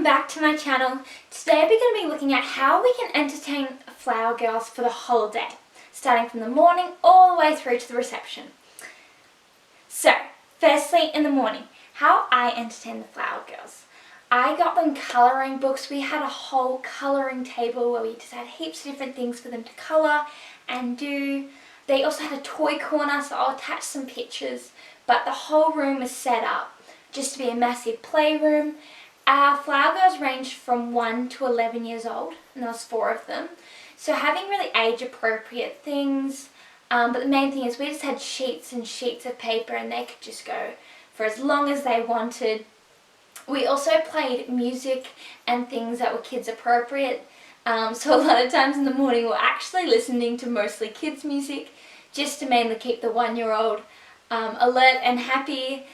welcome back to my channel. Today we're going to be looking at how we can entertain flower girls for the whole day, starting from the morning all the way through to the reception. So, firstly in the morning, how I entertain the flower girls. I got them colouring books. We had a whole colouring table where we just had heaps of different things for them to colour and do. They also had a toy corner, so I'll attach some pictures, but the whole room was set up just to be a massive playroom. Our flower girls ranged from 1 to 11 years old, and there was 4 of them. So having really age appropriate things, but the main thing is we just had sheets and sheets of paper and they could just go for as long as they wanted. We also played music and things that were kids appropriate. So a lot of times in the morning we're actually listening to mostly kids music just to mainly keep the 1-year-old alert and happy.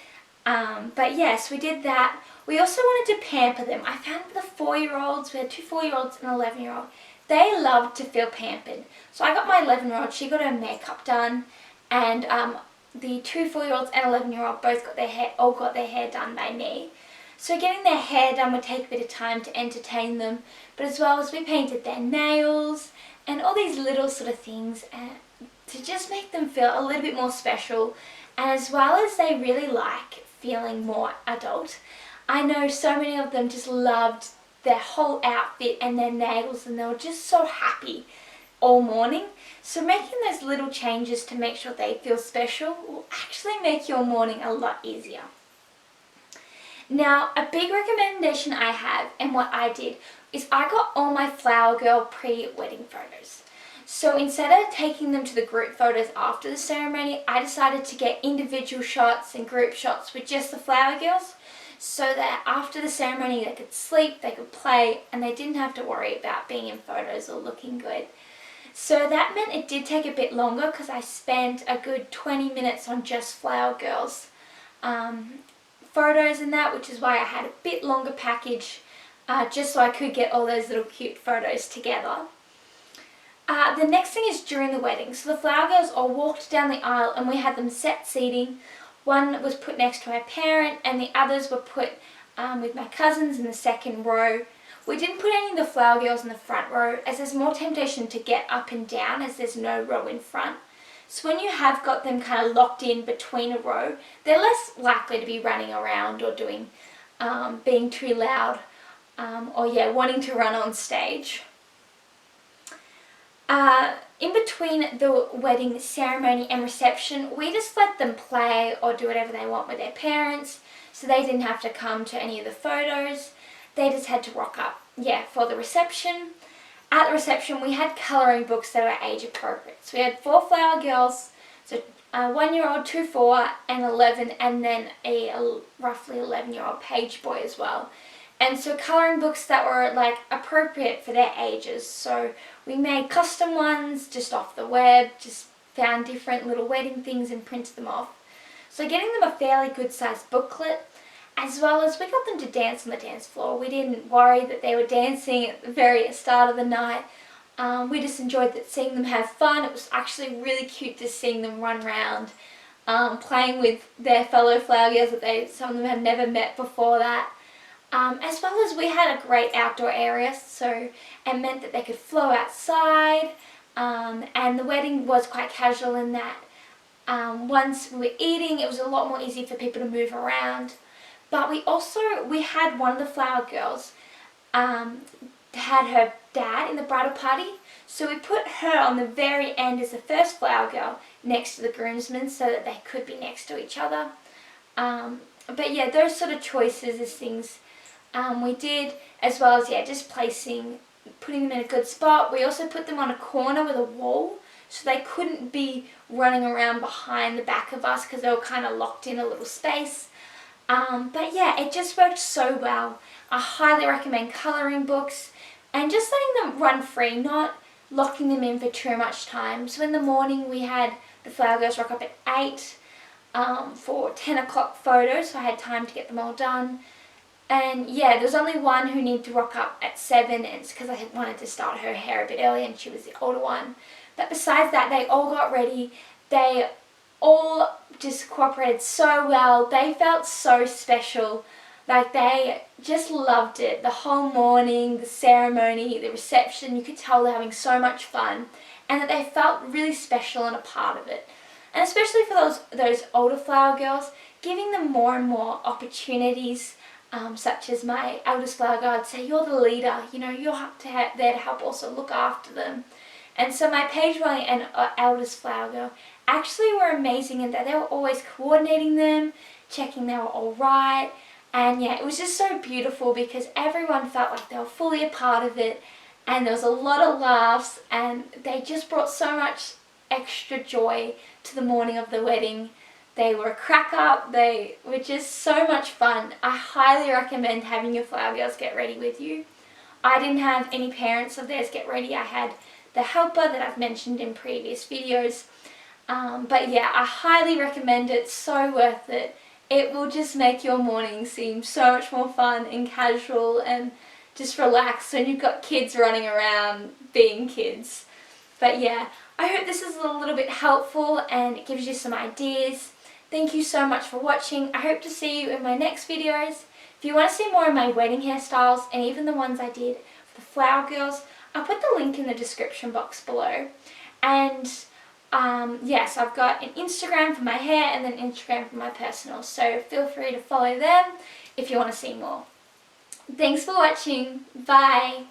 But yes, we did that. We also wanted to pamper them. I found the 4-year-olds, we had 2 4-year-olds and an 11-year-old, they loved to feel pampered. So I got my 11-year-old, she got her makeup done, and the 2 4-year-olds and 11-year-old both got their hair done by me. So getting their hair done would take a bit of time to entertain them, but as well as we painted their nails and all these little sort of things to just make them feel a little bit more special, and as well as they really like feeling more adult. I know so many of them just loved their whole outfit and their nails, and they were just so happy all morning. So making those little changes to make sure they feel special will actually make your morning a lot easier. Now, a big recommendation I have, and what I did, is I got all my flower girl pre-wedding photos. So instead of taking them to the group photos after the ceremony, I decided to get individual shots and group shots with just the flower girls, so that after the ceremony they could sleep, they could play, and they didn't have to worry about being in photos or looking good. So that meant it did take a bit longer because I spent a good 20 minutes on just flower girls photos and that, which is why I had a bit longer package just so I could get all those little cute photos together. The next thing is during the wedding. So the flower girls all walked down the aisle and we had them set seating. One was put next to our parent and the others were put with my cousins in the second row. We didn't put any of the flower girls in the front row as there's more temptation to get up and down as there's no row in front. So when you have got them kind of locked in between a row, they're less likely to be running around or doing, being too loud or wanting to run on stage. In between the wedding ceremony and reception, we just let them play or do whatever they want with their parents, so they didn't have to come to any of the photos. They just had to rock up, for the reception. At the reception, we had colouring books that were age appropriate. So we had 4 flower girls, so a 1-year-old, 2 4, and 11, and then a roughly 11-year-old page boy as well. And so colouring books that were like appropriate for their ages. So we made custom ones just off the web, just found different little wedding things and printed them off. So getting them a fairly good sized booklet, as well as we got them to dance on the dance floor. We didn't worry that they were dancing at the very start of the night. We just enjoyed seeing them have fun. It was actually really cute just seeing them run around, playing with their fellow flower girls that some of them had never met before that. As well as we had a great outdoor area, so it meant that they could flow outside, and the wedding was quite casual in that once we were eating, it was a lot more easy for people to move around. But we had one of the flower girls had her dad in the bridal party, so we put her on the very end as the first flower girl next to the groomsmen so that they could be next to each other. But yeah, those sort of choices is things we did, as well as just putting them in a good spot. We also put them on a corner with a wall so they couldn't be running around behind the back of us because they were kind of locked in a little space. But yeah, it just worked so well. I highly recommend colouring books and just letting them run free, not locking them in for too much time. So in the morning we had the flower girls rock up at 8 for 10 o'clock photos, so I had time to get them all done. And there was only one who needed to rock up at 7, and it's because I wanted to start her hair a bit early and she was the older one. But besides that, they all got ready. They all just cooperated so well. They felt so special. Like, they just loved it. The whole morning, the ceremony, the reception, you could tell they're having so much fun and that they felt really special and a part of it. And especially for those older flower girls, giving them more and more opportunities, such as my eldest flower girl, I'd say, you're the leader, you know, you're there to help also look after them. And so my page boy and eldest flower girl actually were amazing in that they were always coordinating them, checking they were all right. And yeah, it was just so beautiful because everyone felt like they were fully a part of it, and there was a lot of laughs, and they just brought so much extra joy to the morning of the wedding. They were a crack up, they were just so much fun. I highly recommend having your flower girls get ready with you. I didn't have any parents of theirs get ready. I had the helper that I've mentioned in previous videos. But yeah, I highly recommend it, so worth it. It will just make your morning seem so much more fun and casual and just relaxed when you've got kids running around being kids. But yeah, I hope this is a little bit helpful and it gives you some ideas. Thank you so much for watching. I hope to see you in my next videos. If you want to see more of my wedding hairstyles and even the ones I did for the flower girls, I'll put the link in the description box below. And yes, I've got an Instagram for my hair and then Instagram for my personal, so feel free to follow them if you want to see more. Thanks for watching. Bye.